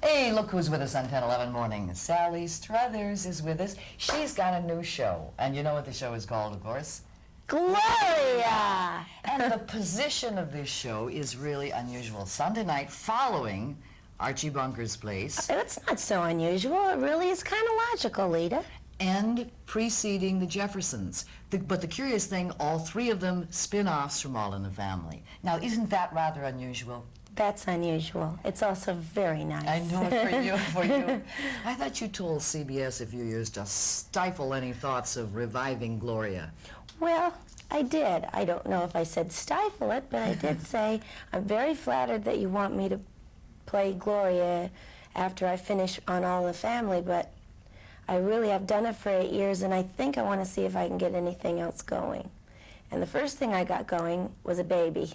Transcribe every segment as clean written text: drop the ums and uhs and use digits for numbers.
Hey, look who's with us on 10/11 morning. Sally Struthers is with us. She's got a new show. And you know what the show is called, of course? Gloria! And the position of this show is really unusual. Sunday night following Archie Bunker's place. It's not so unusual. It really is kind of logical, Leta. And preceding the Jeffersons. But the curious thing, all three of them spin-offs from All in the Family. Now, isn't that rather unusual? That's unusual. It's also very nice. I know it for you. I thought you told CBS a few years to stifle any thoughts of reviving Gloria. Well, I did. I don't know if I said stifle it, but I did say, I'm very flattered that you want me to play Gloria after I finish on All in the Family, but I really have done it for 8 years, and I think I want to see if I can get anything else going. And the first thing I got going was a baby.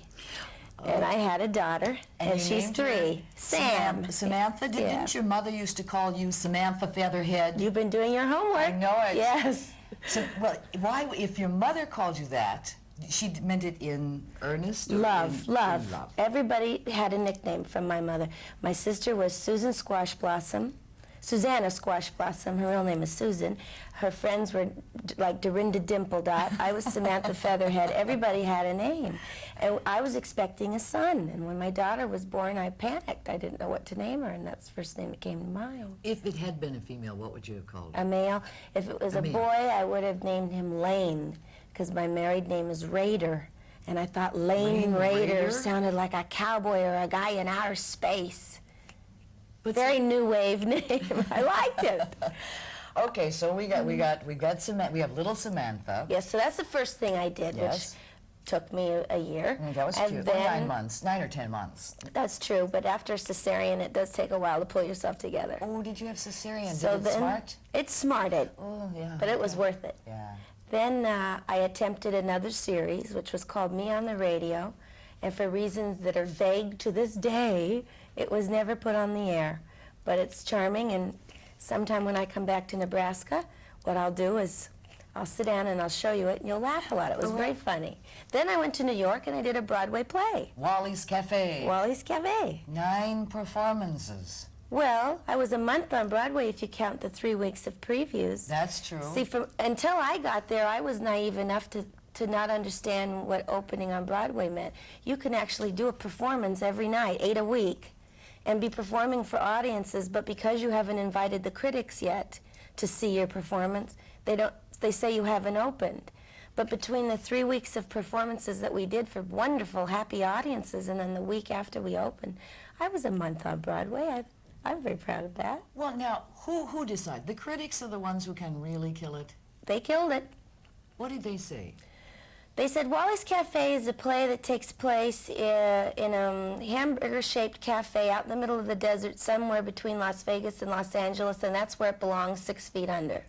And I had a daughter, and she's 3. Sam. Samantha? Didn't your mother used to call you Samantha Featherhead? You've been doing your homework. I know it. Yes. So, well, why, if your mother called you that, she meant it in earnest? Or Love, in love. Everybody had a nickname from my mother. My sister was Susanna Squash Blossom. Her real name is Susan. Her friends were like Dorinda Dimple Dot. I was Samantha Featherhead. Everybody had a name. And I was expecting a son. And when my daughter was born, I panicked. I didn't know what to name her, and that's the first name that came to mind. If it had been a female, what would you have called her? A male. If it was a boy, I would have named him Lane, because my married name is Raider. And I thought Lane Raider sounded like a cowboy or a guy in outer space. But very new wave name. I liked it. Okay, so we got Samantha. We have little Samantha. Yes, so that's the first thing I did, which took me a year. That was cute. Then, 9 months, 9 or 10 months. That's true, but after cesarean, it does take a while to pull yourself together. Oh, did you have cesarean? So Did it smart? It smarted. Oh, yeah. But it was worth it. Yeah. Then I attempted another series, which was called Me on the Radio, and for reasons that are vague to this day, it was never put on the air. But it's charming, and sometime when I come back to Nebraska, what I'll do is I'll sit down and I'll show you it, and you'll laugh a lot. It was very funny. Then I went to New York, and I did a Broadway play. Wally's Cafe. Wally's Cafe. 9 performances. Well, I was a month on Broadway if you count the 3 weeks of previews. That's true. See, until I got there, I was naive enough to not understand what opening on Broadway meant. You can actually do a performance every night, 8 a week, and be performing for audiences, but because you haven't invited the critics yet to see your performance, they say you haven't opened. But between the 3 weeks of performances that we did for wonderful, happy audiences, and then the week after we opened, I was a month on Broadway. I'm very proud of that. Well, now, who decides? The critics are the ones who can really kill it? They killed it. What did they say? They said Wally's Cafe is a play that takes place in a hamburger-shaped cafe out in the middle of the desert somewhere between Las Vegas and Los Angeles, and that's where it belongs, 6 feet under.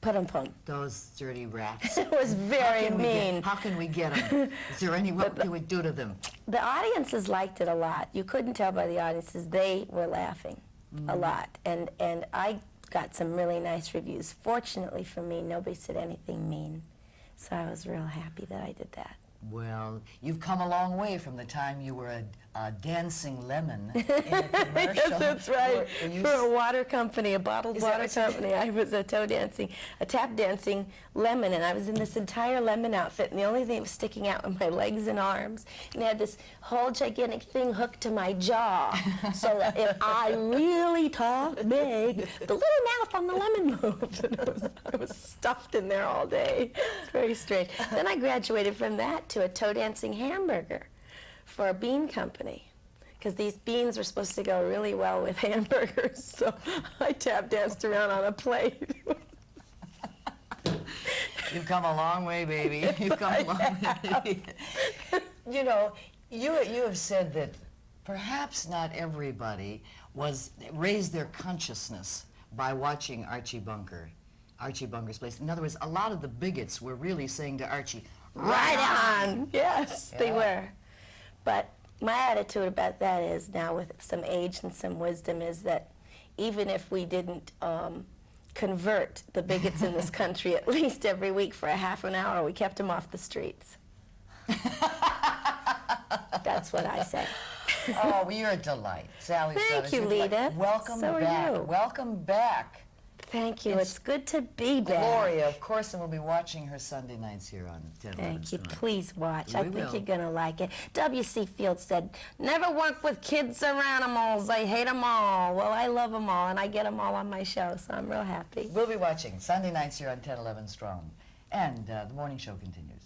Pum-pum. Those dirty rats. It was very mean. How can we get them? Is there any, what can we do to them? The audiences liked it a lot. You couldn't tell by the audiences. They were laughing a lot, and I got some really nice reviews. Fortunately for me, nobody said anything mean. So I was real happy that I did that. Well, you've come a long way from the time you were a dancing lemon in a commercial. Yes, that's right. For a water company, a bottled water company, I was a tap dancing lemon, and I was in this entire lemon outfit, and the only thing that was sticking out were my legs and arms. And they had this whole gigantic thing hooked to my jaw, so that if I really talk big, the little mouth on the lemon moves. And I was stuffed in there all day. It's very strange. Then I graduated from that to a toe dancing hamburger for a bean company, because these beans were supposed to go really well with hamburgers, so I tap danced around on a plate. You've come a long way, baby. You've come a long way. You know, you have said that perhaps not everybody raised their consciousness by watching Archie Bunker's place. In other words, a lot of the bigots were really saying to Archie, "Right on!" Yes, they were. But my attitude about that is, now with some age and some wisdom, is that even if we didn't convert the bigots in this country at least every week for a half an hour, we kept them off the streets. That's what I say. Oh, well, you're a delight. Sally Thank Struthers, you, you're a delight. Leta. Welcome So are back. you. Welcome back. Thank you. It's It's good to be back. Gloria, of course, and we'll be watching her Sunday nights here on 10 Thank you. Strong. Please watch. We I think will. you're going to like it. W.C. Fields said, never work with kids or animals. I hate them all. Well, I love them all, and I get them all on my show, so I'm real happy. We'll be watching Sunday nights here on 10, 11 Strong. And the morning show continues.